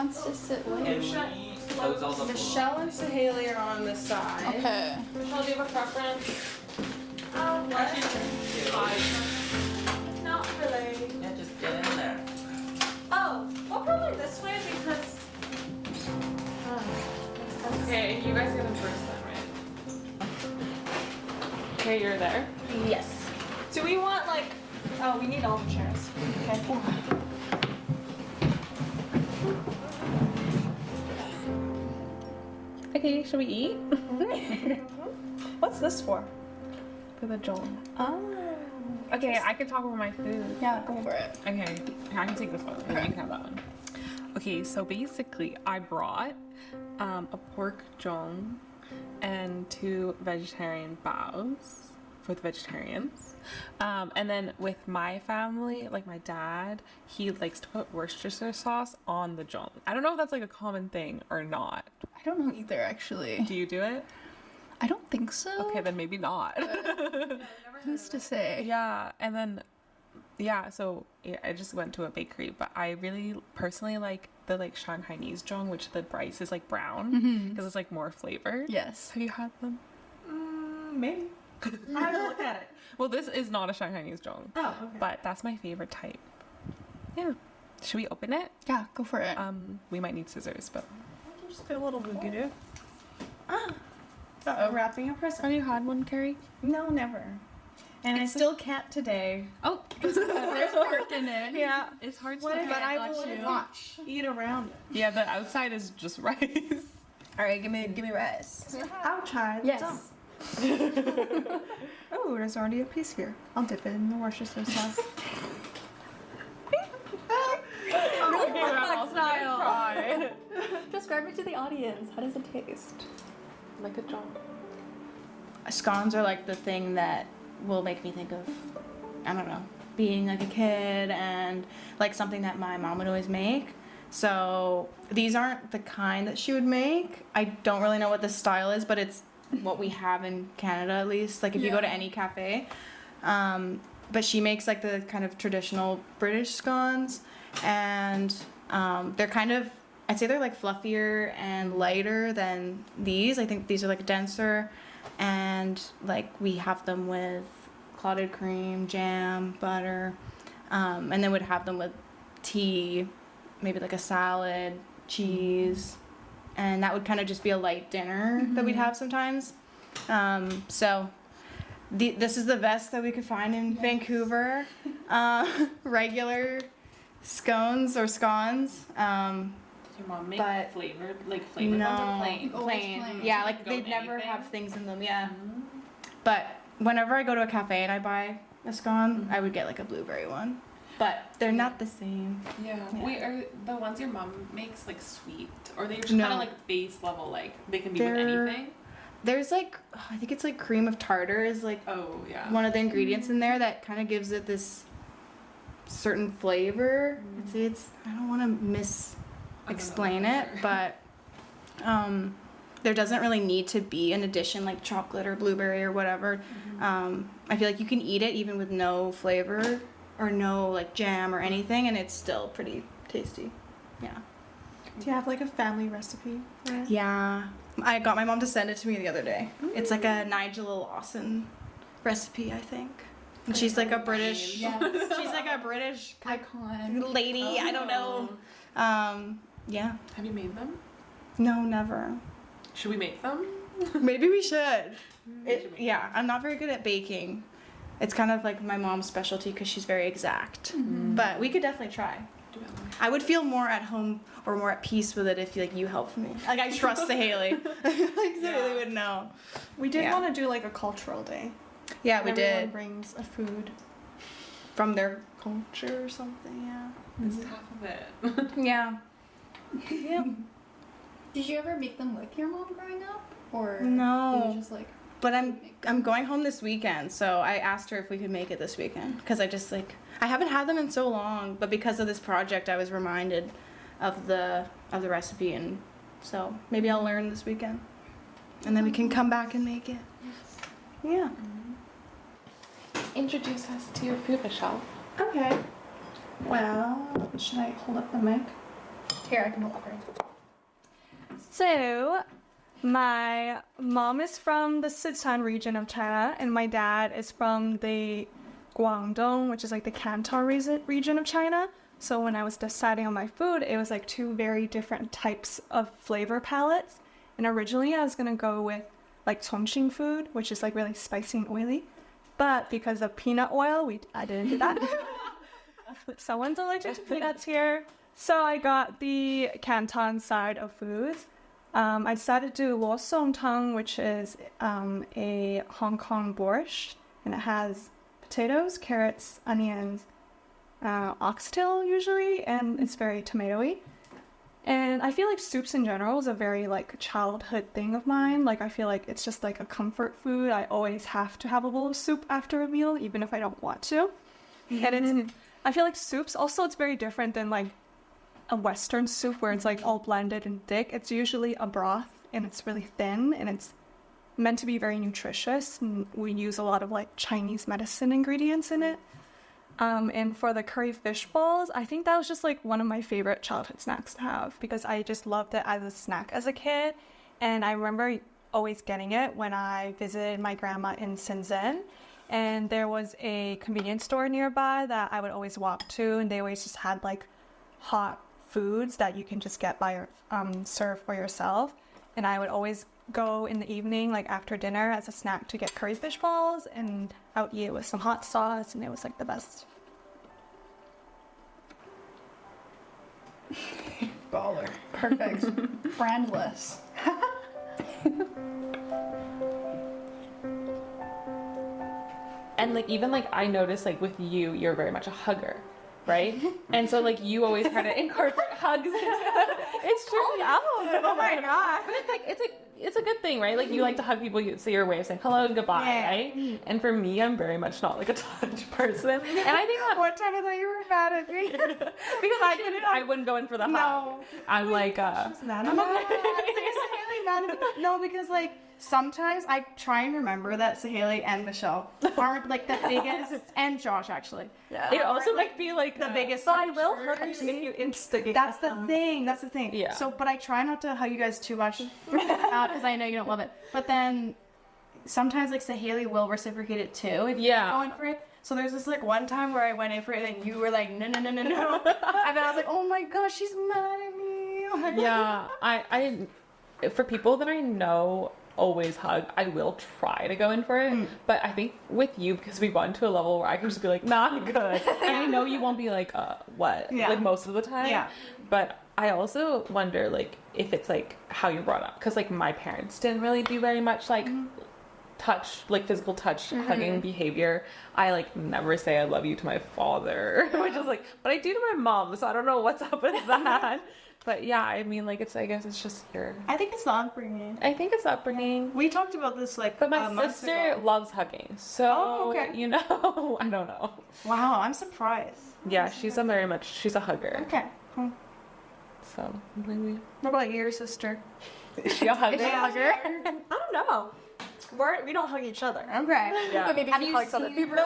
wants to sit with? Close all the Michelle and Sahali are on the side. Okay. Michelle, do you have a preference? Not really. Yeah, just get in there. Oh, well, probably this way because. Okay, you guys get them first then, right? Okay, you're there. Yes. Do we want like? Oh, we need all the chairs. Okay. Okay, should we eat? What's this for? For the zong. Oh. Okay, I can talk about my food. Yeah, go for it. Okay, I can take this one, and you can have that one. Okay, so basically, I brought a pork zong and 2 vegetarian baos for the vegetarians. And then with my family, like my dad, he likes to put Worcestershire sauce on the zong. I don't know if that's like a common thing or not. I don't know either, actually. Do you do it? I don't think so. Okay, then maybe not. Who's to say? Yeah, and then so I just went to a bakery, but I really personally like the like Shanghainese zong, which the rice is like brown because it's like more flavored. Yes. Have you had them? Maybe. I have to look at it. Well, this is not a Shanghainese zong, Oh, okay. but that's my favorite type. Yeah. Should we open it? Yeah, go for it. We might need scissors, but Just get a little boogie do. Uh-oh. Wrapping a present. have you had one, Carrie? No, never. And I still can't today. Oh, There's pork in it. Yeah. it's hard to. But I got will you. watch. Eat around it. Yeah, the outside is just rice. All right, give me rice. I'll try. Yes. Oh, there's already a piece here. I'll dip it in the Worcestershire sauce. Style. Describe it to the audience. How does it taste? Like a zong. Scones are like the thing that will make me think of, I don't know, being like a kid and like something that my mom would always make. So these aren't the kind that she would make. I don't really know what the style is, but it's what we have in Canada at least. Like if you go to any cafe. But she makes like the kind of traditional British scones, and they're kind of, I'd say they're like fluffier and lighter than these. I think these are like denser, and like we have them with clotted cream, jam, butter, and then would have them with tea, maybe like a salad, cheese, and that would kind of just be a light dinner that we'd have sometimes. This is the best that we could find in Vancouver. Regular scones or scones. Did your mom make But- flavored ones or plain? Always plain. Yeah, Does it like go they'd with never anything? have things in them. Yeah. But whenever I go to a cafe and I buy a scone, I would get like a blueberry one. But they're not the same. Yeah. Yeah. Wait, are the ones your mom makes like sweet, or they just No. kind of like base level? Like they can be They're- with anything. There's like, I think it's like cream of tartar is like Oh yeah. one of the ingredients in there that kind of gives it this certain flavor. I don't want to explain it, but there doesn't really need to be an addition like chocolate or blueberry or whatever. I feel like you can eat it even with no flavor or no like jam or anything, and it's still pretty tasty. Yeah. Do you have like a family recipe for it? Yeah. I got my mom to send it to me the other day. It's like a Nigel Lawson recipe, I think. And she's like a British. Yes. She's like a British Icon. lady. I don't know. Yeah. Have you made them? No, never. Should we make them? Maybe we should. Yeah, I'm not very good at baking. It's kind of like my mom's specialty because she's very exact. But we could definitely try. Do it. I would feel more at home or more at peace with it if like you helped me. Like I trust Sahali. Like Sahali would know. We did Yeah. want to do like a cultural day. Yeah, we Everyone did. brings a food. From their culture or something. Yeah. This is half of it. Yeah. Yep. Did you ever make them with your mom growing up? Or No. it was just like But I'm going home this weekend, so I asked her if we could make it this weekend because I just like I haven't had them in so long, but because of this project, I was reminded of the recipe, and so maybe I'll learn this weekend, and then we can come back and make it. Yeah. Introduce us to your food, Michelle. Okay. Well, should I hold up the mic? Here, I can hold her. So, my mom is from the Sichuan region of China, and my dad is from the Guangdong, which is like the Canton region of China. So when I was deciding on my food, it was like two very different types of flavor palettes. And originally I was gonna go with like Chongqing food, which is like really spicy and oily. But because of peanut oil, I didn't do that. Someone's allergic to peanuts here. So I got the Canton side of foods. I decided to do luo song tang, which is a Hong Kong borscht, and it has potatoes, carrots, onions, oxtail usually, and it's very tomatoey. And I feel like soups in general is a very like childhood thing of mine. Like I feel like it's just like a comfort food. I always have to have a bowl of soup after a meal, even if I don't want to. And I feel like soups also, it's very different than like a Western soup where it's like all blended and thick. It's usually a broth and it's really thin and it's meant to be very nutritious. And we use a lot of like Chinese medicine ingredients in it. And for the curry fish balls, I think that was just like one of my favorite childhood snacks to have because I just loved it as a snack as a kid. And I remember always getting it when I visited my grandma in Shenzhen. And there was a convenience store nearby that I would always walk to, and they always just had like hot foods that you can just get by serve for yourself. And I would always go in the evening, like after dinner, as a snack to get curry fish balls, and I would eat it with some hot sauce, and it was like the best. Baller. Perfect. Brandless. And like even like I noticed like with you, you're very much a hugger, right? And so like you always try to incorporate hugs into it. It's true. Oh my god! But it's like it's a good thing, right? Like you like to hug people. It's your way of saying hello and goodbye, right? And for me, I'm very much not like a touch person. And I think that One time I thought you were mad at me. because I wouldn't go in for the hug. No. I'm like Mad at me? No, because like sometimes I try and remember that Sahali and Michelle aren't like the biggest, and Josh actually. Yeah. it also might be like The biggest. But I will hurt hurt you if you instigate. That's the thing. That's the thing. Yeah. So, but I try not to hug you guys too much because I know you don't love it. But then sometimes like Sahali will reciprocate it too if you're going for it. So there's this like one time where I went in for it and you were like no. And then I was like, oh my gosh, she's mad at me. Yeah, I for people that I know always hug, I will try to go in for it. But I think with you, because we've gotten to a level where I can just be like, nah, I'm good. And I know you won't be like, what? Yeah. Like most of the time. Yeah. But I also wonder like if it's like how you're brought up. Because like my parents didn't really do very much like touch, like physical touch, hugging behavior. I like never say I love you to my father, which is like, but I do to my mom, so I don't know what's up with that. But yeah, I mean, like I guess it's just your. I think it's the upbringing. I think it's upbringing. We talked about this like. But my months sister ago. loves hugging, so okay. you know, I don't know. Wow, I'm surprised. Yeah, she's a hugger. Okay. Cool. So maybe. What about your sister? Is she a hugger? Is she a hugger? I don't know. We don't hug each other. Okay. Yeah. But maybe Have she you hugs other seen- people.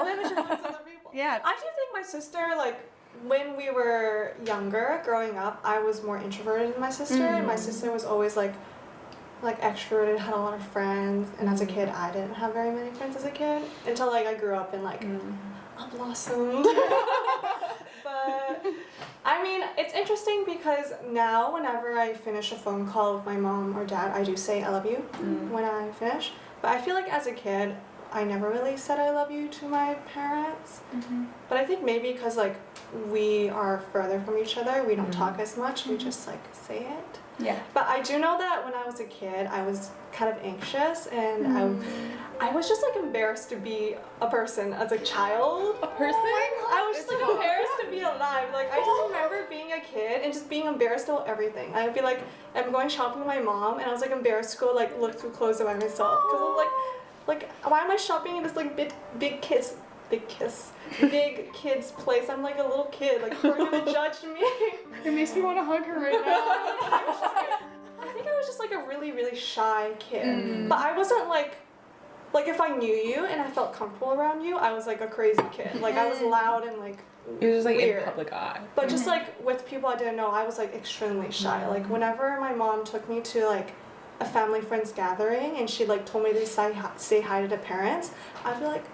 Yeah. I actually think my sister, like, when we were younger, growing up, I was more introverted than my sister, and my sister was always like extroverted, had a lot of friends, and as a kid, I didn't have very many friends as a kid until like I grew up and like I blossomed. But I mean, it's interesting because now whenever I finish a phone call with my mom or dad, I do say I love you when I finish. But I feel like as a kid, I never really said I love you to my parents. But I think maybe because like we are further from each other, we don't talk as much, we just like say it. Yeah. But I do know that when I was a kid, I was kind of anxious and I was just like embarrassed to be a person as a child. A person? I was just like embarrassed to be alive. Like I just remember being a kid and just being embarrassed about everything. I would be like, I'm going shopping with my mom, and I was like embarrassed to go like look through clothes by myself because I was like, why am I shopping in this like big kids place? I'm like a little kid. Like they're gonna judge me. It makes me want to hug her right now. I think I was just like a really really shy kid, but I wasn't like if I knew you and I felt comfortable around you, I was like a crazy kid. Like I was loud and like It was just like weird. in public eye. But just like with people I didn't know, I was like extremely shy. Like whenever my mom took me to like a family friends gathering and she like told me to say hi to the parents, I'd be like,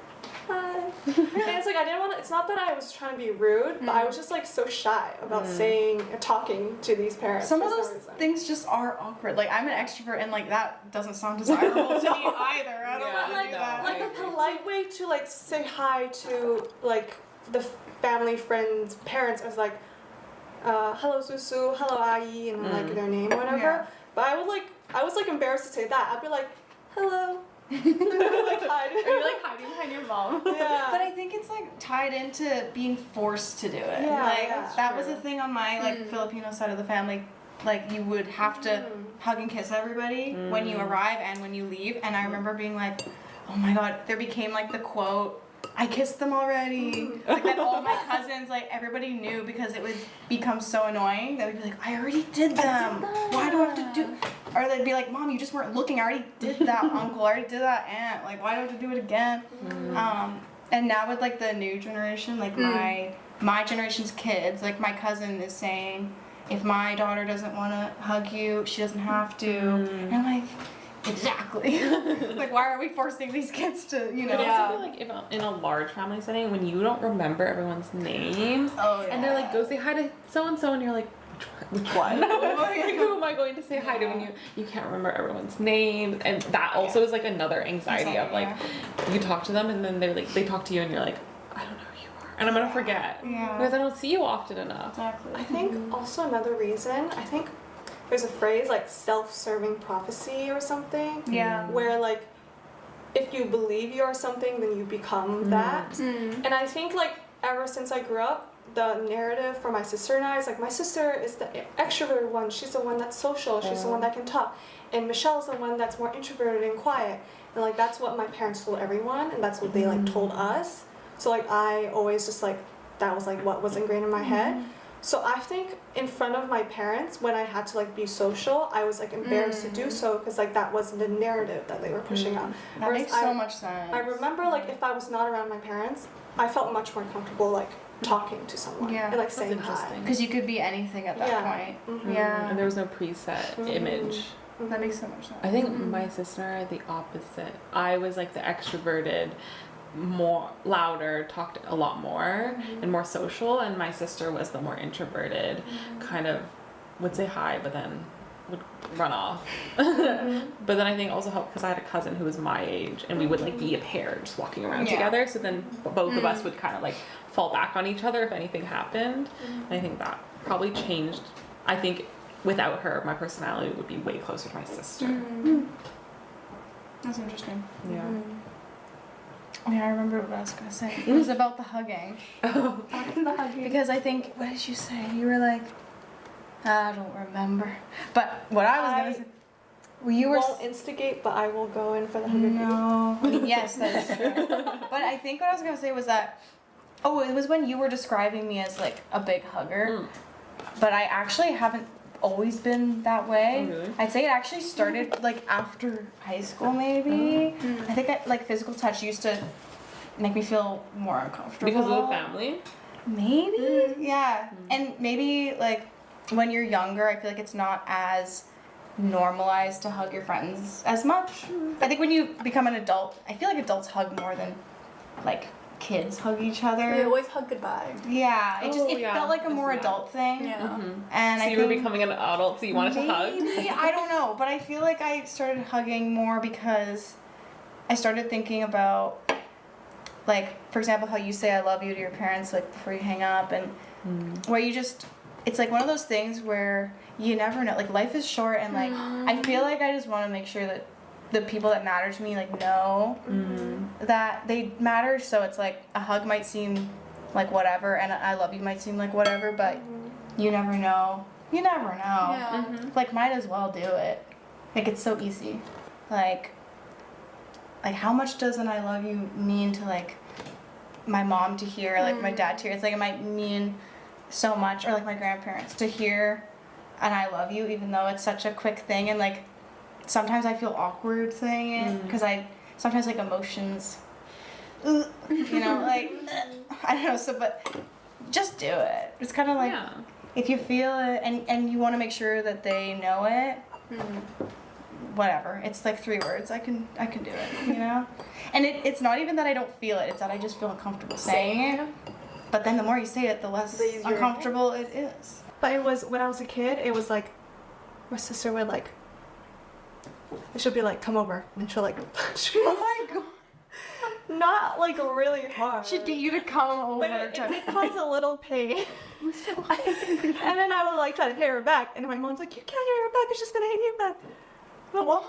hi. And it's like I didn't want to, it's not that I was trying to be rude, but I was just like so shy about talking to these parents. Some for of some those reason. things just are awkward. Like I'm an extrovert and like that doesn't sound desirable to me either. I don't Yeah, want to do that. Like a polite way to like say hi to like the family friends parents is like hello Susu, hello Ai, and like their name or whatever. Yeah. But I was like embarrassed to say that. I'd be like, hello. like hide. Are you like hiding behind your mom? Yeah. But I think it's like tied into being forced to do it. Yeah, like yeah. that was a thing on my like Filipino side of the family. Like you would have to hug and kiss everybody when you arrive and when you leave. And I remember being like, oh my god, there became like the quote, I kissed them already. Like that all my cousins, like everybody knew because it would become so annoying. They would be like, I already did them. Why do I have to do? Or they'd be like, Mom, you just weren't looking. I already did that, Uncle. I already did that, Aunt. Like, why do I have to do it again? And now with like the new generation, like my generation's kids, like my cousin is saying, if my daughter doesn't want to hug you, she doesn't have to. And I'm like, exactly. Like, why are we forcing these kids to, you know? But also like if in a large family setting, when you don't remember everyone's names, and they're like, go say hi to so and so, and you're like, which one? Like, who am I going to say hi to when you can't remember everyone's name? And that also is like another anxiety of like you talk to them and then they're like they talk to you and you're like, I don't know who you are, and I'm gonna forget because I don't see you often enough. Exactly. I think also another reason, I think there's a phrase like self-serving prophecy or something. Yeah. Where like if you believe you are something, then you become that. And I think like ever since I grew up, the narrative for my sister and I is like my sister is the extroverted one. She's the one that's social. She's the one that can talk. And Michelle's the one that's more introverted and quiet. And like that's what my parents told everyone, and that's what they like told us. So like I always just like that was like what was ingrained in my head. So I think in front of my parents, when I had to like be social, I was like embarrassed to do so because like that wasn't the narrative that they were pushing out. That Whereas makes so much sense. I remember like if I was not around my parents, I felt much more comfortable like talking to someone and like saying hi. interesting. Because you could be anything at that Yeah. point. Yeah. And there was no preset image. That makes so much sense. I think my sister and I are the opposite. I was like the extroverted, more louder, talked a lot more and more social, and my sister was the more introverted, kind of would say hi but then would run off. But then I think also helped because I had a cousin who was my age and we would like be a pair just walking around together, so then both of us would kind of like fall back on each other if anything happened. And I think that probably changed. I think without her my personality would be way closer to my sister. That's interesting. Yeah. Oh, yeah, I remember what I was gonna say. It was about the hugging. The hugging. Because I think, what did you say? You were like, I don't remember. But what I was gonna say, well, you were. Won't instigate, but I will go in for the hugging. No. I mean, yes, that is true. But I think what I was gonna say was that, it was when you were describing me as like a big hugger. But I actually haven't always been that way. Oh, really? I'd say it actually started like after high school, maybe. I think like physical touch used to make me feel more uncomfortable. Because of the family? Maybe, yeah. And maybe like when you're younger, I feel like it's not as normalized to hug your friends as much. I think when you become an adult, I feel like adults hug more than like kids hug each other. We always hug goodbye. Yeah, it yeah, felt like a more yeah. adult thing. Yeah. And So I you were think becoming an adult, so you wanted to hug? maybe, I don't know, but I feel like I started hugging more because I started thinking about, like, for example, how you say I love you to your parents like before you hang up, and where you just, it's like one of those things where you never know, like life is short, and like I feel like I just want to make sure that the people that matter to me like know that they matter. So it's like a hug might seem like whatever, and I love you might seem like whatever, but you never know. You never know. Yeah. Like, might as well do it. Like, it's so easy. Like how much does an I love you mean to like my mom to hear, like my dad to hear? It's like it might mean so much, or like my grandparents to hear an I love you, even though it's such a quick thing, and like sometimes I feel awkward saying it because I sometimes like emotions, you know, like I don't know. So, but just do it. It's kind of like Yeah. if you feel it and you want to make sure that they know it. Whatever. It's like 3 words. I can do it. You know. And it's not even that I don't feel it. It's that I just feel uncomfortable saying it. But then the more you say it, the less The easier it uncomfortable it is. But it was when I was a kid. It was like my sister would like. She'll be like, "Come over," and she'll like punch me. Oh my god. Not like really hard. She'd get you to come over. But it caused a little pain. And then I would like try to hit her back, and my mom's like, "You can't hit her back. It's just gonna hit you back." But what?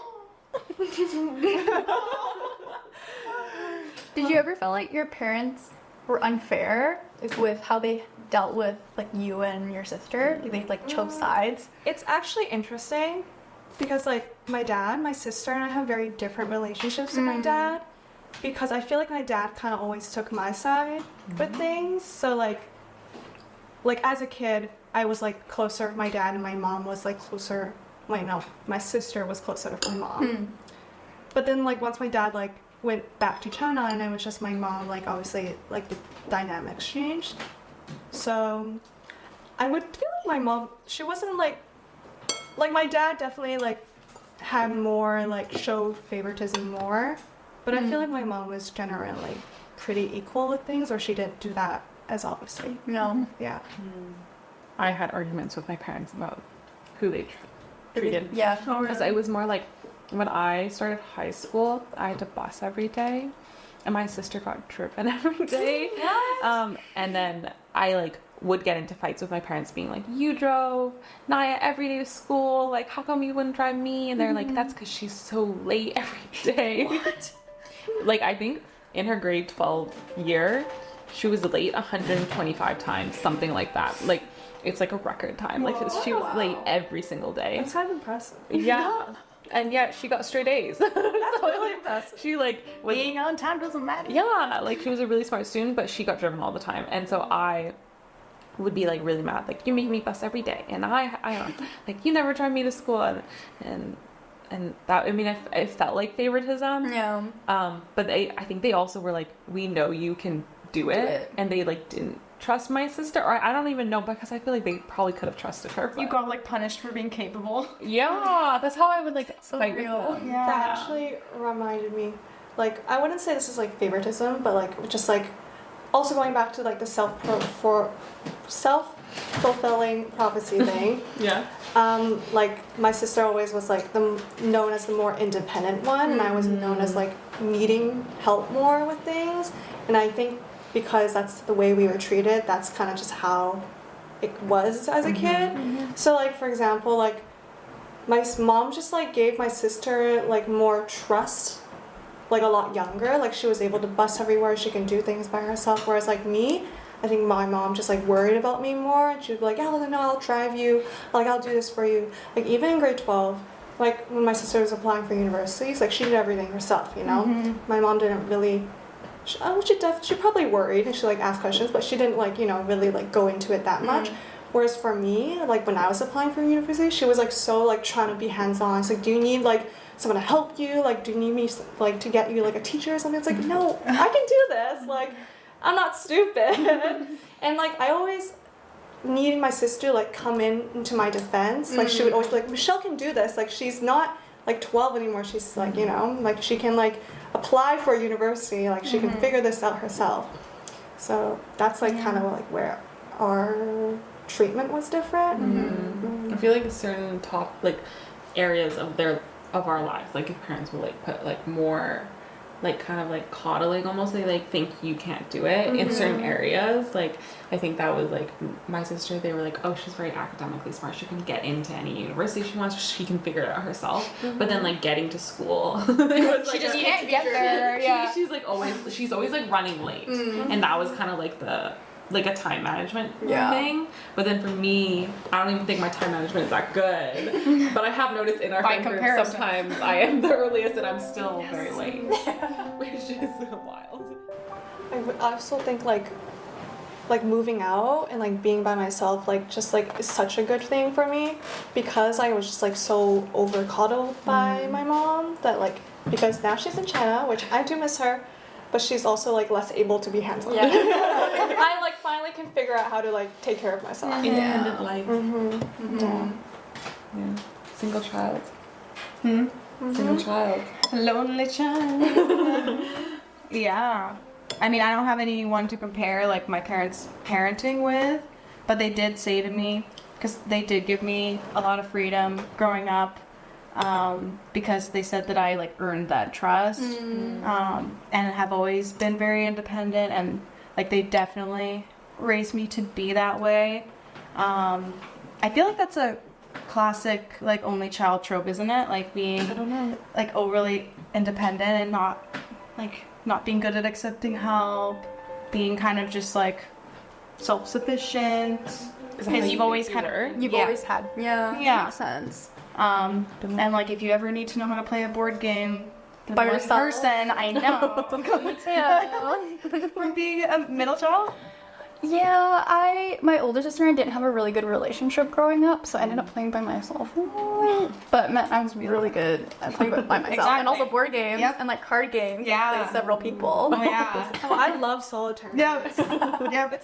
Did you ever feel like your parents were unfair with how they dealt with like you and your sister? They like chose sides. It's actually interesting because like my dad, my sister, and I have very different relationships with my dad because I feel like my dad kind of always took my side with things. So like as a kid, I was like closer with my dad, and my mom was like closer. Wait, no, my sister was closer to my mom. But then like once my dad like went back to China and it was just my mom, like obviously like the dynamics changed. So I would feel like my mom, she wasn't like my dad definitely like had more like showed favoritism more, but I feel like my mom was generally pretty equal with things, or she didn't do that as obviously. No. Yeah. I had arguments with my parents about who they treated. Yeah. Because it was more like when I started high school, I had to bus every day, and my sister got driven every day. And then I like would get into fights with my parents, being like, "You drove Naya every day to school. Like, how come you wouldn't drive me?" And they're like, "That's because she's so late every day." What? Like, I think in her grade 12 year, she was late 125 times, something like that. Like, it's like a record time. Like, she was late every single day. That's kind of impressive. Yeah. And yet she got straight A's. That's really impressive. She like was, Being on time doesn't matter. yeah, like she was a really smart student, but she got driven all the time. And so I would be like really mad, like, "You make me bus every day, and I like, you never drive me to school," and that, I mean, I felt like favoritism. Yeah. But I think they also were like, "We know you can do it," and they like didn't trust my sister, or I don't even know, because I feel like they probably could have trusted her. You but- got like punished for being capable. yeah, that's how I would like fight with real. them. Yeah. That actually reminded me, like, I wouldn't say this is like favoritism, but like just like also going back to like the self-fulfilling prophecy thing. Yeah. Like my sister always was like known as the more independent one, and I was known as like needing help more with things. And I think because that's the way we were treated, that's kind of just how it was as a kid. So like for example, like my mom just like gave my sister like more trust, like a lot younger. Like she was able to bus everywhere, she can do things by herself, whereas like me, I think my mom just like worried about me more, and she'd be like, "Yeah, no, I'll drive you, like I'll do this for you." Like even in grade 12, like when my sister was applying for universities, like she did everything herself, you know. My mom didn't really she probably worried, and she like asked questions, but she didn't like, you know, really like go into it that much. Whereas for me, like when I was applying for university, she was like so like trying to be hands-on. It's like, "Do you need like someone to help you? Like, do you need me like to get you like a teacher or something?" It's like, "No, I can do this. Like, I'm not stupid." And like I always needed my sister to like come into my defense. Like she would always be like, "Michelle can do this. Like she's not like 12 anymore. She's like, you know, like she can like apply for a university. Like she can figure this out herself." So that's like kind of like where our treatment was different. I feel like certain top like areas of our lives, like if parents will like put like more like kind of like coddling almost, they like think you can't do it in certain areas. Like I think that was like my sister, they were like, "Oh, she's very academically smart, she can get into any university she wants, she can figure it out herself." But then like getting to school, it was, like, She just can't get there. Yeah. she's always like running late, and that was kind of like the like a time management thing. But then for me, I don't even think my time management is that good. But I have noticed in our By friend group, comparison. sometimes I am the earliest and I'm still very late, which is wild. I would also think like moving out and like being by myself like just like is such a good thing for me, because I was just like so over coddled by my mom that like, because now she's in China, which I do miss her, but she's also like less able to be hands-on. Yeah. I like finally can figure out how to like take care of myself. Independent life. Yeah. Single child. Single child. Lonely child. Yeah. I mean, I don't have anyone to compare like my parents' parenting with, but they did say to me, because they did give me a lot of freedom growing up, because they said that I like earned that trust, and have always been very independent, and like they definitely raised me to be that way. I feel like that's a classic like only child trope, isn't it? Like being like overly independent and not being good at accepting help, being kind of just like self-sufficient. Because you've always kind of You've always had. Yeah. Makes sense. And like if you ever need to know how to play a board game By one yourself. person, I know. From being a middle child. Yeah, my older sister and I didn't have a really good relationship growing up, so I ended up playing by myself. But man, I was really good at playing by myself. Exactly. And also board games and like card games. Yeah. With several people. Oh yeah. Oh, I love solitaire. Yeah. Yeah.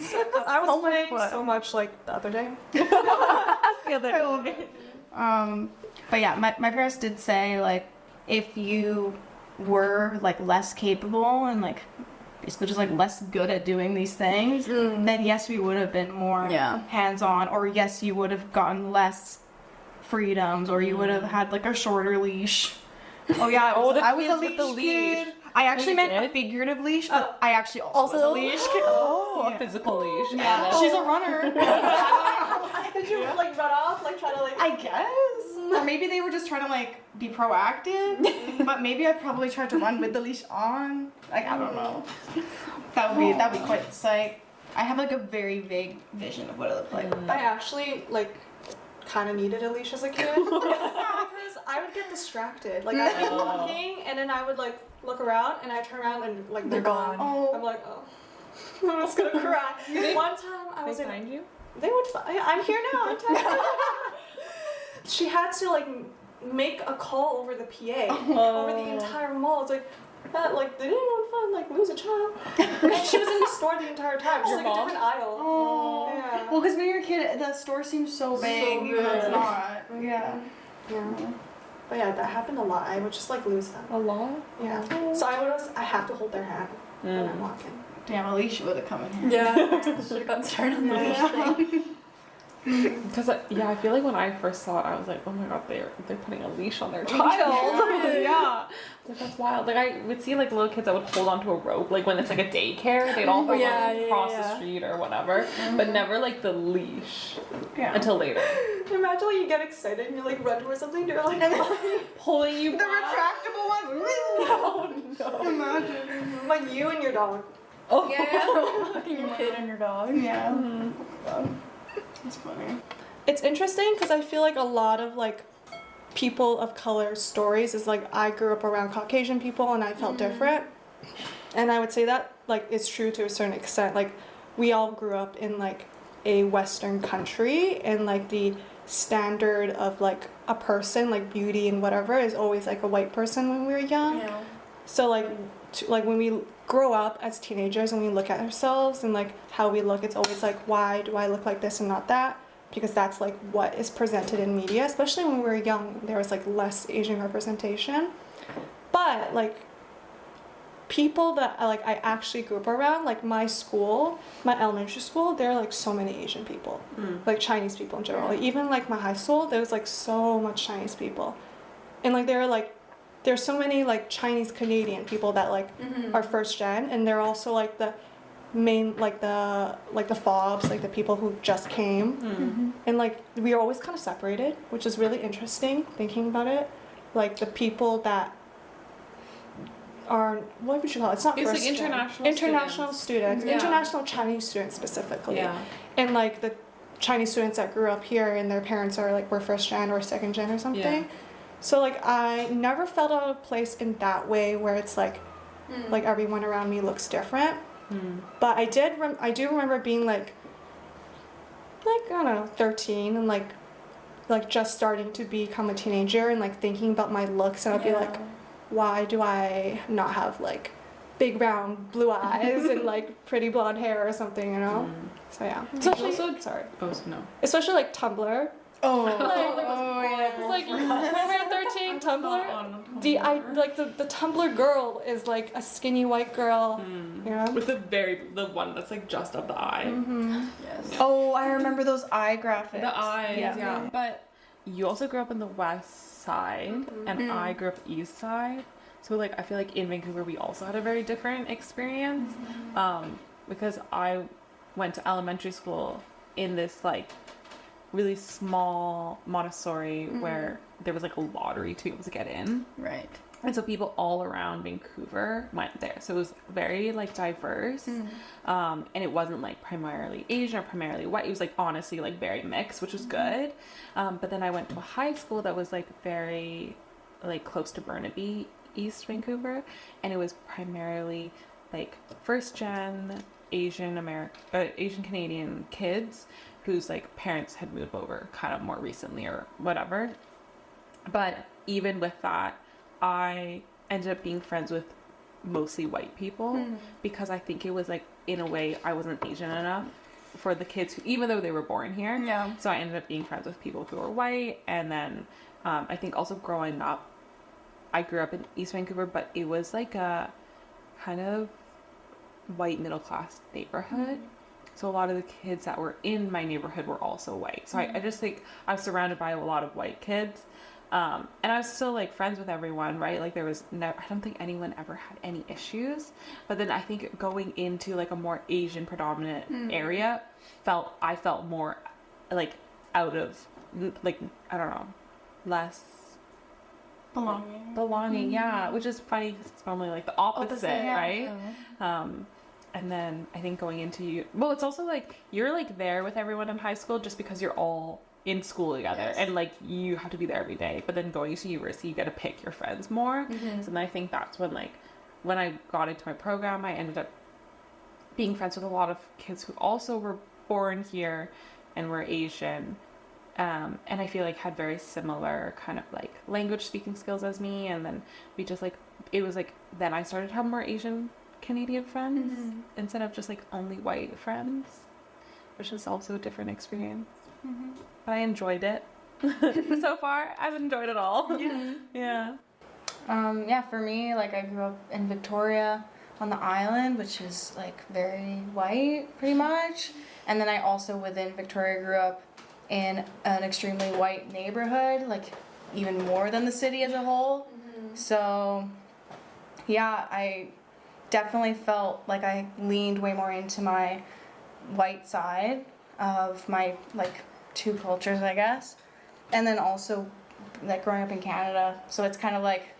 I was playing so much like the other day. I love it. But yeah, my parents did say like if you were like less capable and like basically just like less good at doing these things, then yes, we would have been more hands-on, or yes, you would have gotten less freedoms, or you would have had like a shorter leash. Oh yeah, I was a leash kid. I actually meant a figurative leash, but I actually also was a leash kid. Oh, a physical leash. Yeah, she's a runner. Did you like run off, like try to like? I guess. Or maybe they were just trying to like be proactive. But maybe I probably tried to run with the leash on. Like I don't know. That'd be quite the sight. I have like a very vague vision of what it looked like. I actually like kind of needed a leash as a kid because I would get distracted. Like I'd be walking and then I would like look around and I turn around and like they're gone. Oh. I'm like, oh, I'm just gonna cry. One time I was They find you? They would. I'm here now. I'm telling you. She had to like make a call over the PA over the entire mall. It's like that. Like did anyone find like lose a child? And she was in the store the entire time. She's Your like mom? a different aisle. Oh. Yeah. Well, because when you're a kid, the store seems so big. good. It's not. Yeah. Yeah. But yeah, that happened a lot. I would just like lose them. A lot? Yeah. So I have to hold their hand when I'm walking. Damn, Alicia would have come in here. Yeah. Should have gotten started on the leash thing. Because I feel like when I first saw it, I was like, oh my god, they're putting a leash on their child. Yeah. Like that's wild. Like I would see like little kids that would hold onto a rope, like when it's like a daycare, they'd all hold on across the street or whatever, but never like the leash until later. Imagine like you get excited and you like run towards something, they're like Pulling you The back. retractable one. Oh no. Imagine. like you and your dog. Oh Looking your kid and your dog. Yeah. That's funny. It's interesting because I feel like a lot of like people of color stories is like I grew up around Caucasian people and I felt different, and I would say that like it's true to a certain extent. Like we all grew up in like a Western country, and like the standard of like a person, like beauty and whatever, is always like a white person when we were young. Yeah. So like like when we grow up as teenagers and we look at ourselves and like how we look, it's always like, why do I look like this and not that? Because that's like what is presented in media, especially when we were young. There was like less Asian representation. But like people that I actually grew up around, like my school, my elementary school, there are like so many Asian people, like Chinese people in general. Like, even like my high school, there was like so much Chinese people, and like there's so many like Chinese Canadian people that like are first gen, and they're also like the main like the fobs, like the people who just came, and like we are always kind of separated, which is really interesting thinking about it. Like the people that are, what would you call it? It's not It's first like gen. international students, Yeah. international Chinese students specifically, Yeah. and like the Chinese students that grew up here and their parents are like were first gen or second gen or something. Yeah. So like I never felt out of place in that way where it's like everyone around me looks different. But I do remember being like I don't know, 13 and like just starting to become a teenager and like thinking about my looks, and I'd be like, why do I not have like big round blue eyes and like pretty blonde hair or something, you know. So yeah, especially sorry, especially like Tumblr. Oh, It's like remember 13 Tumblr? The Tumblr girl is like a skinny white girl. Yeah. With the one that's like just up the eye. Yes. Oh, I remember those eye graphics. The eyes, Yeah. yeah. But you also grew up in the west side, and I grew up east side. So like I feel like in Vancouver we also had a very different experience, because I went to elementary school in this like really small Montessori where there was like a lottery to be able to get in. Right. And so people all around Vancouver went there. So it was very like diverse. And it wasn't like primarily Asian or primarily white. It was like honestly like very mixed, which was good. But then I went to a high school that was like very like close to Burnaby, East Vancouver. And it was primarily like first gen Asian Canadian kids whose like parents had moved over kind of more recently or whatever. But even with that, I ended up being friends with mostly white people because I think it was like in a way I wasn't Asian enough for the kids who, even though they were born here. Yeah. So I ended up being friends with people who were white. And then I think also growing up, I grew up in East Vancouver, but it was like a kind of white middle class neighborhood. So a lot of the kids that were in my neighborhood were also white. So I just think I was surrounded by a lot of white kids. And I was still like friends with everyone, right? Like there was never, I don't think anyone ever had any issues. But then I think going into like a more Asian predominant area, I felt more like out of like, I don't know, less belonging, yeah, which is funny because it's normally like the opposite, right? And then I think going into it's also like you're like there with everyone in high school just because you're all in school together and like you have to be there every day. But then going to university, you get to pick your friends more. So then I think that's when like when I got into my program, I ended up being friends with a lot of kids who also were born here and were Asian. And I feel like had very similar kind of like language speaking skills as me. And then we just like, it was like, then I started to have more Asian Canadian friends instead of just like only white friends, which is also a different experience. But I enjoyed it. So far, I've enjoyed it all. Yeah. For me, like I grew up in Victoria on the island, which is like very white pretty much. And then I also within Victoria grew up in an extremely white neighborhood, like even more than the city as a whole. So yeah, I definitely felt like I leaned way more into my white side of my like two cultures, I guess. And then also like growing up in Canada, so it's kind of like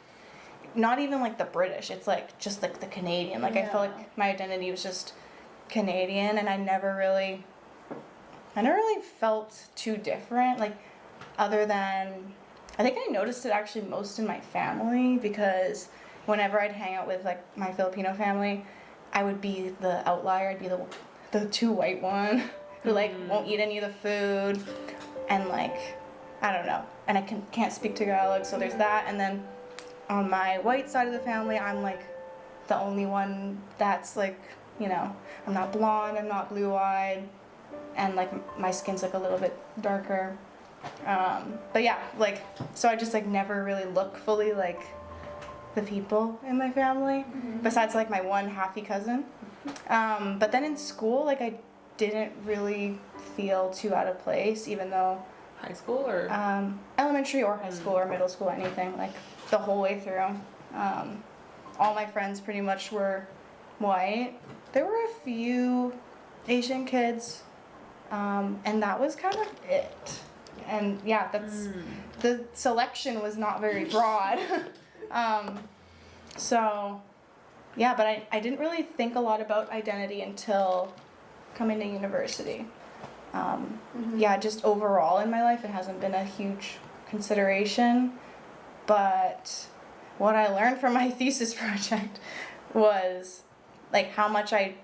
not even like the British, it's like just like the Canadian. Like I felt like my identity was just Canadian, and I never really felt too different, like other than I think I noticed it actually most in my family, because whenever I'd hang out with like my Filipino family, I would be the outlier. I'd be the too white one who like won't eat any of the food, and like I don't know, and I can't speak Tagalog, so there's that. And then on my white side of the family, I'm like the only one that's like, you know, I'm not blonde, I'm not blue-eyed, and like my skin's like a little bit darker. But yeah, like so I just like never really look fully like the people in my family, besides like my one halfy cousin. But then in school, like I didn't really feel too out of place, even though High school or elementary or high school or middle school, anything, like the whole way through. All my friends pretty much were white. There were a few Asian kids, and that was kind of it. And yeah, that's the selection was not very broad. So yeah, but I didn't really think a lot about identity until coming to university. Yeah, just overall in my life, it hasn't been a huge consideration. But what I learned from my thesis project was like how much I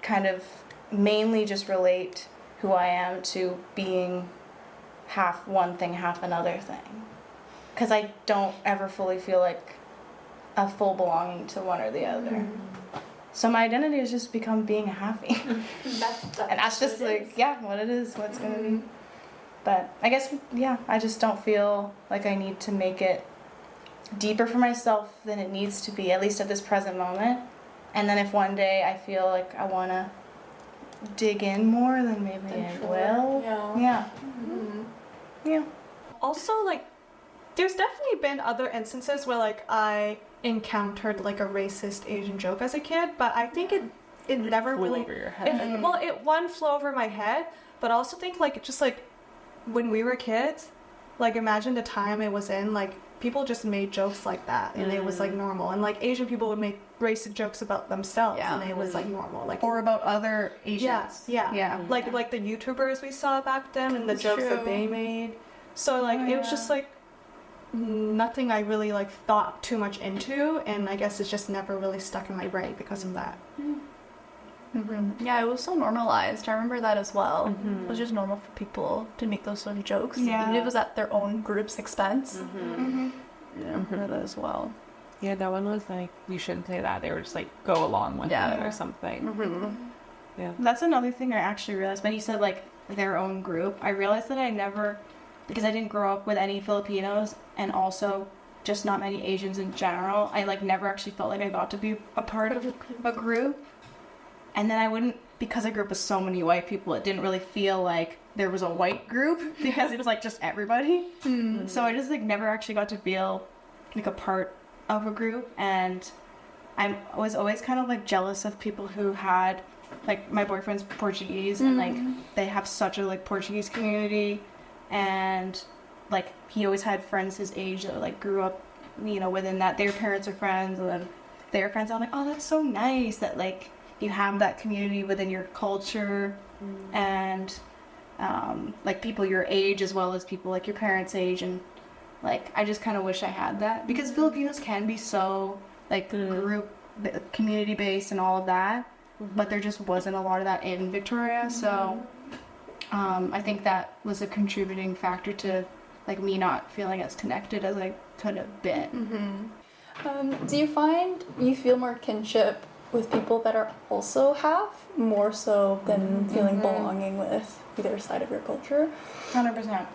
kind of mainly just relate who I am to being half one thing, half another thing. Because I don't ever fully feel like a full belonging to one or the other. So my identity has just become being a halfie. And that's just what it like, is. yeah, what it is, what's gonna be. But I guess, yeah, I just don't feel like I need to make it deeper for myself than it needs to be, at least at this present moment. And then if one day I feel like I wanna dig in more, then maybe I will. Yeah. Yeah. Also, like, there's definitely been other instances where like I encountered like a racist Asian joke as a kid, but I think it never Flew really over your head. well, it one flew over my head, but I also think like just like when we were kids, like imagine the time it was in, like people just made jokes like that and it was like normal, and like Asian people would make racist jokes about themselves Yeah. and it was like normal, like Or about other Asians. yeah. Yeah. like the YouTubers we saw back then and the That's jokes that true. they made. So like it was just like nothing I really like thought too much into, and I guess it's just never really stuck in my brain because of that. Yeah, it was so normalized. I remember that as well. It was just normal for people to make those sort of jokes, Yeah. even if it was at their own group's expense. Yeah, I remember that as well. Yeah, that one was like, you shouldn't say that. They were just like, go along with Yeah. it or something. Yeah. That's another thing I actually realized when you said like their own group. I realized that I never, because I didn't grow up with any Filipinos and also just not many Asians in general, I like never actually felt like I got to be a part of a group. And then I wouldn't, because I grew up with so many white people, it didn't really feel like there was a white group because it was like just everybody. So I just like never actually got to feel like a part of a group, and I was always kind of like jealous of people who had, like my boyfriend's Portuguese and like they have such a like Portuguese community, and like he always had friends his age that like grew up, you know, within that. Their parents are friends and then their friends. I'm like, oh, that's so nice that like you have that community within your culture, and like people your age as well as people like your parents' age, and like I just kind of wish I had that, because Filipinos can be so like group community based and all of that, but there just wasn't a lot of that in Victoria. So I think that was a contributing factor to like me not feeling as connected as I could have been. Do you find you feel more kinship with people that are also half, more so than feeling belonging with either side of your culture? 100%.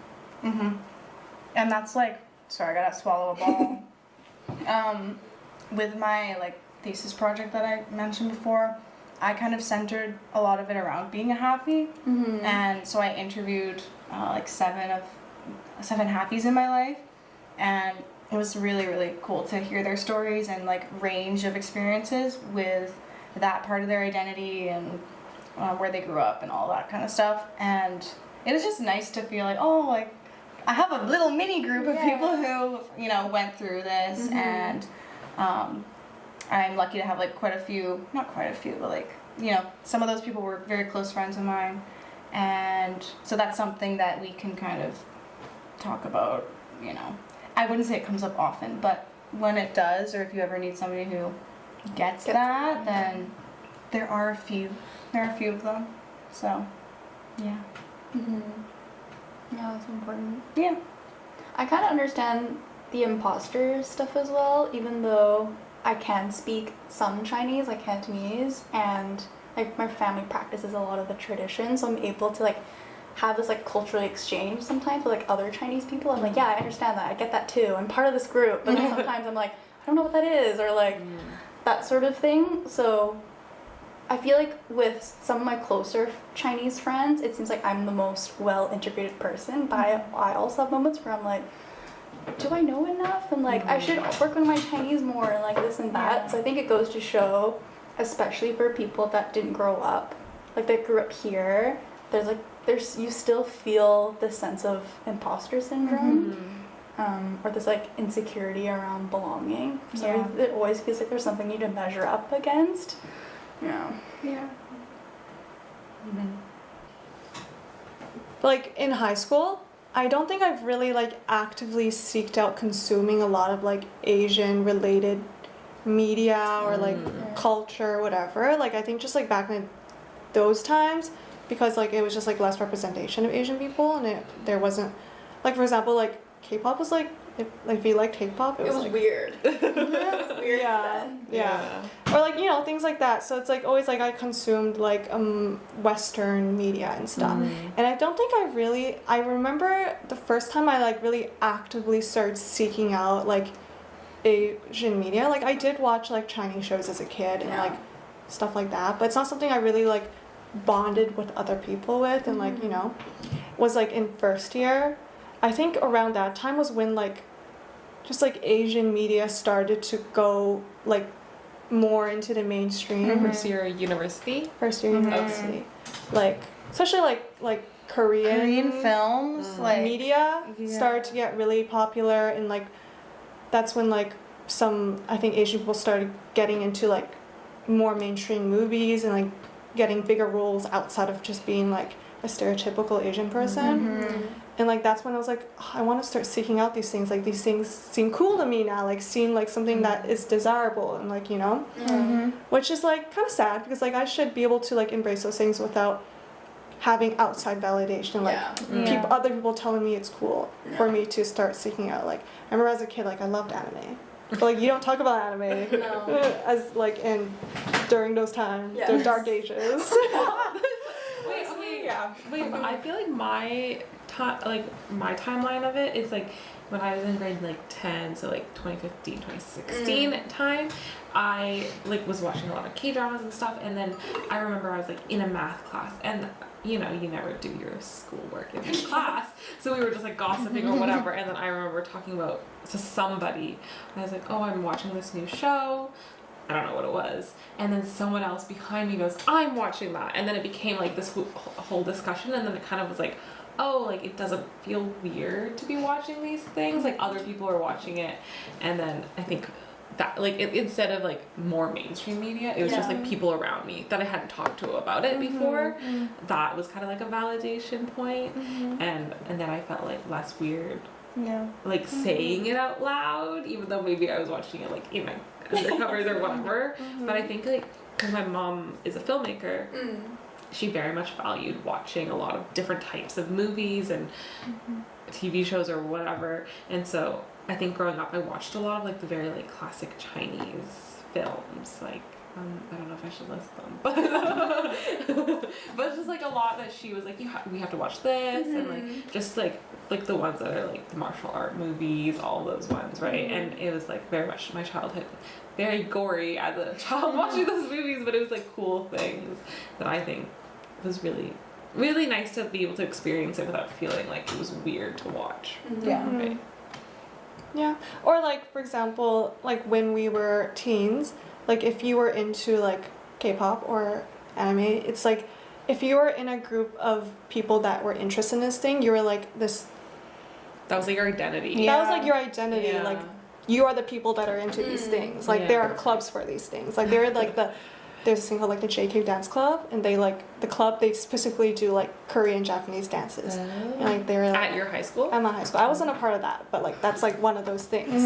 And that's like, sorry, I gotta swallow a ball. With my like thesis project that I mentioned before, I kind of centered a lot of it around being a halfie, and so I interviewed like seven halfies in my life, and it was really, really cool to hear their stories and like range of experiences with that part of their identity and where they grew up and all that kind of stuff. And it was just nice to feel like, oh, like I have a little mini group of people who, you know, went through this, and I'm lucky to have like quite a few, not quite a few, but like, you know, some of those people were very close friends of mine. And so that's something that we can kind of talk about, you know. I wouldn't say it comes up often, but when it does, or if you ever need somebody who gets that, then there are a few. There are a few of them. So, yeah. Yeah, that's important. Yeah. I kind of understand the imposter stuff as well, even though I can speak some Chinese, like Cantonese, and like my family practices a lot of the traditions, so I'm able to like have this like cultural exchange sometimes with like other Chinese people. I'm like, yeah, I understand that, I get that too, I'm part of this group, but then sometimes I'm like, I don't know what that is, or like that sort of thing. So I feel like with some of my closer Chinese friends, it seems like I'm the most well integrated person, but I also have moments where I'm like, do I know enough? And like, I should work on my Chinese more, and like this and that. So I think it goes to show, especially for people that didn't grow up, like that grew up here, there's you still feel this sense of imposter syndrome, or this like insecurity around belonging. So it always feels like there's something you need to measure up against. Yeah. Like in high school, I don't think I've really like actively seeked out consuming a lot of like Asian related media or like culture, whatever. Like I think just like back in those times, because like it was just like less representation of Asian people, and there wasn't, like for example, like K-pop was like if you like K-pop, it was like weird. It was weird yeah, then. yeah, or like things like that. So it's like always like I consumed like Western media and stuff, and I don't think I remember the first time I like really actively started seeking out like Asian media. Like I did watch like Chinese shows as a kid and like stuff like that, but it's not something I really like bonded with other people with, and like was like in first year. I think around that time was when like just like Asian media started to go like more into the mainstream. First year university. First year university, like especially like Korean films, like media started to get really popular, and like that's when like some I think Asian people started getting into like more mainstream movies and like getting bigger roles outside of just being like a stereotypical Asian person. And like that's when I was like, oh, I want to start seeking out these things. Like these things seem cool to me now. Like seem like something that is desirable, and like which is like kind of sad because like I should be able to like embrace those things without having outside validation. Like other people telling me it's cool for me to start seeking out. Like I remember as a kid, like I loved anime, but like you don't talk about anime as like during those times, the dark ages. Wait, but I feel like my timeline of it is like when I was in grade like 10, so like 2015, 2016 time, I like was watching a lot of K-dramas and stuff, and then I remember I was like in a math class, and you never do your schoolwork in class, so we were just like gossiping or whatever, and then I remember talking about to somebody, and I was like, oh, I'm watching this new show. I don't know what it was, and then someone else behind me goes, I'm watching that, and then it became like this whole discussion, and then it kind of was like, oh, like it doesn't feel weird to be watching these things, like other people are watching it, and then I think that like instead of like more mainstream media, it was just like people around me that I hadn't talked to about it before, that was kind of like a validation point, and then I felt like less weird like saying it out loud, even though maybe I was watching it like in my undercovers or whatever. But I think like because my mom is a filmmaker, she very much valued watching a lot of different types of movies and TV shows or whatever, and so I think growing up I watched a lot of like the very like classic Chinese films, like I don't know if I should list them, but just like a lot that she was like, we have to watch this, and like just like the ones that are like the martial art movies, all those ones, right? And it was like very much my childhood, very gory as a child watching those movies, but it was like cool things that I think was really, really nice to be able to experience it without feeling like it was weird to watch. Right? Yeah, or like for example, like when we were teens, like if you were into like K-pop or anime, it's like if you were in a group of people that were interested in this thing, you were like this. That was like your identity. That was like your identity. Like you are the people that are into these things. Like there are clubs for these things. Like there are like there's this thing called like the JK Dance Club, and they like the club, they specifically do like Korean Japanese dances. And like they're like, at your high school? At my high school. I wasn't a part of that, but like that's like one of those things.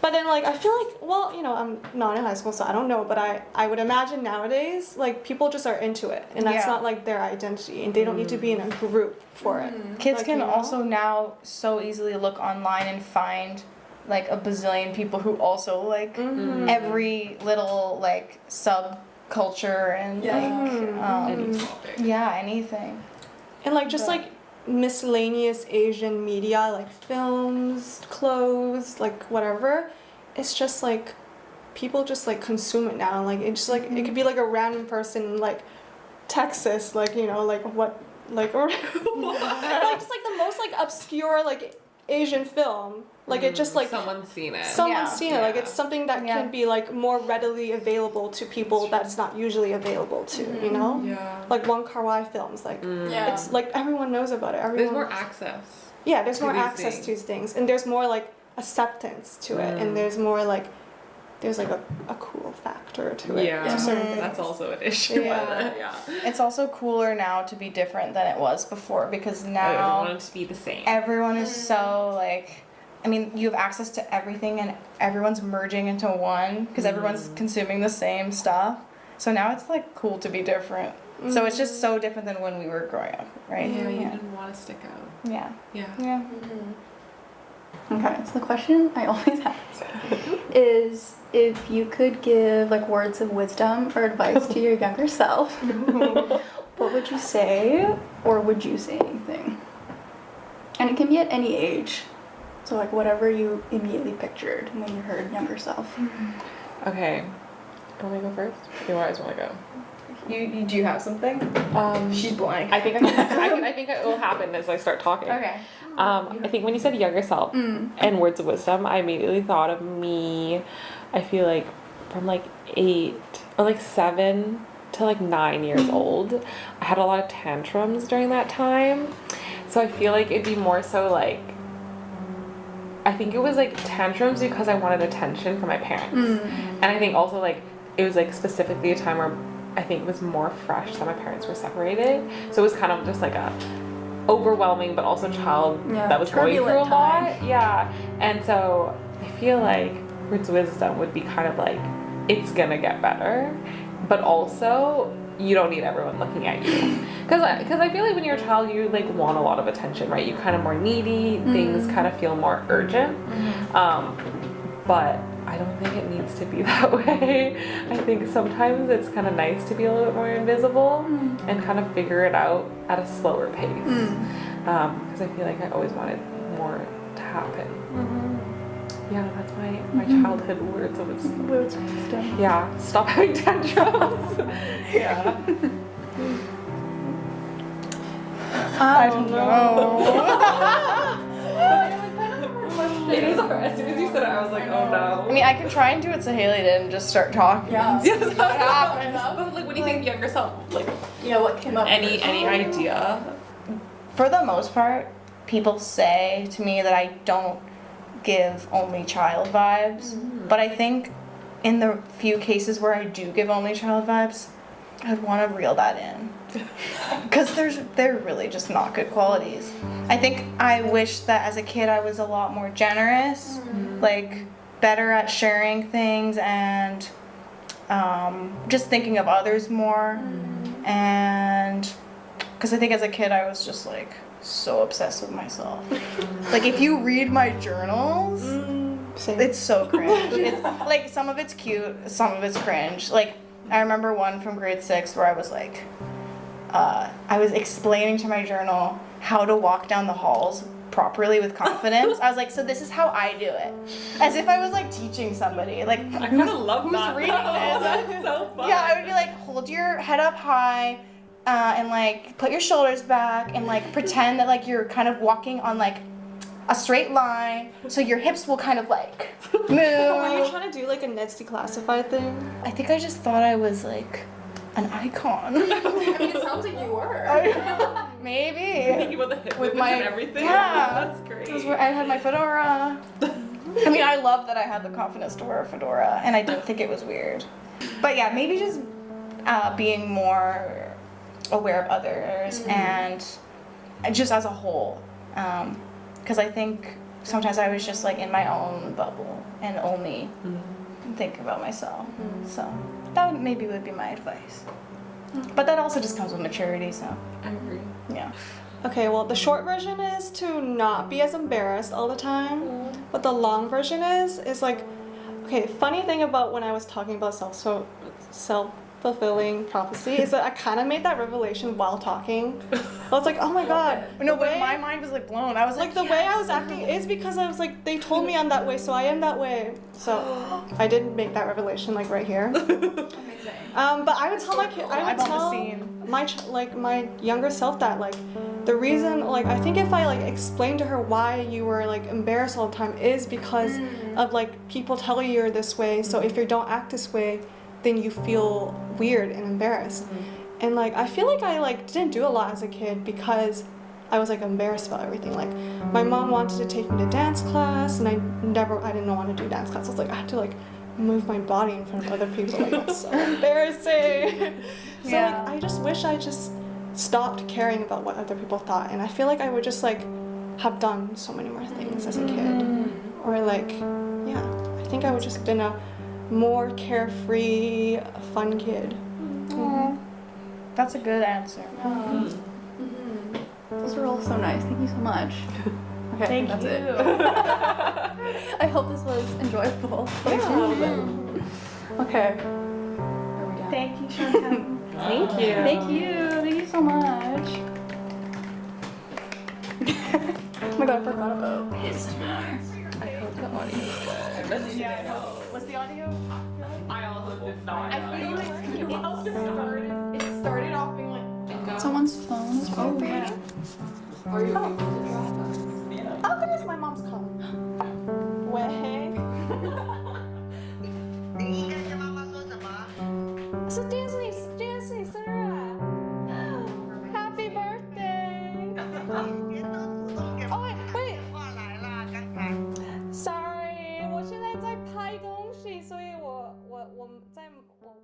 But then like I feel like, well, I'm not in high school, so I don't know, but I would imagine nowadays like people just are into it, and that's not like their identity, and they don't need to be in a group for it. Kids like, can also now so easily look online and find like a bazillion people who also like every little like subculture and like any topic. Anything. And like just like miscellaneous Asian media, like films, clothes, like whatever, it's just like people just like consume it now. Like it's just like it could be like a random person in like Texas, like like what like or like just like the most like obscure like Asian film, like it just like someone's seen it. Someone's seen it. Like it's something that can be like more readily available to people that's not usually available to, like Wong Kar-wai films, like it's like everyone knows about it. There's more access. Yeah, there's more access to these things, and there's more like acceptance to it, and there's more like there's like a cool factor to it. Yeah, that's also an issue. It's also cooler now to be different than it was before, because now I want it to be the same. Everyone is so like, I mean, you have access to everything, and everyone's merging into one because everyone's consuming the same stuff. So now it's like cool to be different. So it's just so different than when we were growing up, right? Yeah, you didn't want to stick out. Yeah. Yeah. Yeah. Okay, so the question I always ask is if you could give like words of wisdom or advice to your younger self, what would you say, or would you say anything? And it can be at any age. So like whatever you immediately pictured when you heard younger self. Okay. Want me to go first? You always want to go. You do you have something? She's blank. I think I think it will happen as I start talking. Okay. I think when you said younger self and words of wisdom, I immediately thought of me. I feel like from like 8 or like 7 to like 9 years old, I had a lot of tantrums during that time. So I feel like it'd be more so like, I think it was like tantrums because I wanted attention from my parents. And I think also like it was like specifically a time where I think it was more fresh that my parents were separated. So it was kind of just like a overwhelming but also child that was going through a lot. Yeah. And so I feel like words of wisdom would be kind of like, it's gonna get better, but also you don't need everyone looking at you. Because I feel like when you're a child, you like want a lot of attention, right? You kind of more needy, things kind of feel more urgent. But I don't think it needs to be that way. I think sometimes it's kind of nice to be a little bit more invisible and kind of figure it out at a slower pace. Because I feel like I always wanted more to happen. Yeah, that's my childhood words of wisdom. Words of wisdom. Yeah, stop having tantrums. Yeah. I don't know. It is hard. As soon as you said it, I was like, oh no. I mean, I can try and do what Sahali did and just start talking. Yeah. Yeah, that's what happens. But like, when you think younger self, like, Yeah, what came up? any idea? For the most part, people say to me that I don't give only child vibes, but I think in the few cases where I do give only child vibes, I'd want to reel that in. Because they're really just not good qualities. I think I wish that as a kid I was a lot more generous, like better at sharing things and just thinking of others more. And because I think as a kid I was just like so obsessed with myself. Like if you read my journals, it's so cringe. It's like some of it's cute, some of it's cringe. Like I remember one from grade 6 where I was like, I was explaining to my journal how to walk down the halls properly with confidence. I was like, so this is how I do it. As if I was like teaching somebody. Like, I kind of love who's that. reading this? That's so fun. Yeah, I would be like, hold your head up high and like put your shoulders back and like pretend that like you're kind of walking on like a straight line so your hips will kind of like move. Were you trying to do like a Ned's Declassified thing? I think I just thought I was like an icon. I mean, it sounds like you were. Maybe. Thinking about the hip With movements my- and everything. yeah. That's great. It was where I had my fedora. I mean, I love that I had the confidence to wear a fedora, and I didn't think it was weird. But yeah, maybe just being more aware of others and just as a whole. Because I think sometimes I was just like in my own bubble and only think about myself. So that maybe would be my advice. But that also just comes with maturity, so I agree. yeah. Okay, well, the short version is to not be as embarrassed all the time. But the long version is like, okay, funny thing about when I was talking about self-fulfilling prophecy is that I kind of made that revelation while talking. I was like, oh my god. No, the but way- my mind was like blown. I was like the way I was acting is because I was like, they told me I'm that way, so I am that way. So I did make that revelation like right here. But I would tell my kid, I would I'm on the tell scene. my younger self that like the reason, like I think if I like explained to her why you were like embarrassed all the time is because of like people tell you you're this way. So if you don't act this way, then you feel weird and embarrassed. And like I feel like I like didn't do a lot as a kid because I was like embarrassed about everything. Like my mom wanted to take me to dance class and I didn't want to do dance class. I was like, I had to like move my body in front of other people. Like that's so embarrassing. So Yeah. like I just wish I just stopped caring about what other people thought, and I feel like I would just like have done so many more things as a kid. Or like, yeah, I think I would just been a more carefree, fun kid. That's a good answer. Those were all so nice. Thank you so much. Okay, Thank that's you. it. I hope this was enjoyable. Okay. Are we done? Thank you, Chantal. Thank you. Thank you. Thank you so much. Oh my god, I forgot about his I hope the audio is good. Yeah, I know. Was the audio? I also did not. I feel like it started off being like. someone's phone is vibrating. Are you able to drive? Oh, there's my mom's call. Way. 你应该跟妈妈说什么？是今天是你生日啊！Happy birthday！别都主动给哦喂电话来了，刚才。 ，Sorry，我现在在拍东西，所以我在我。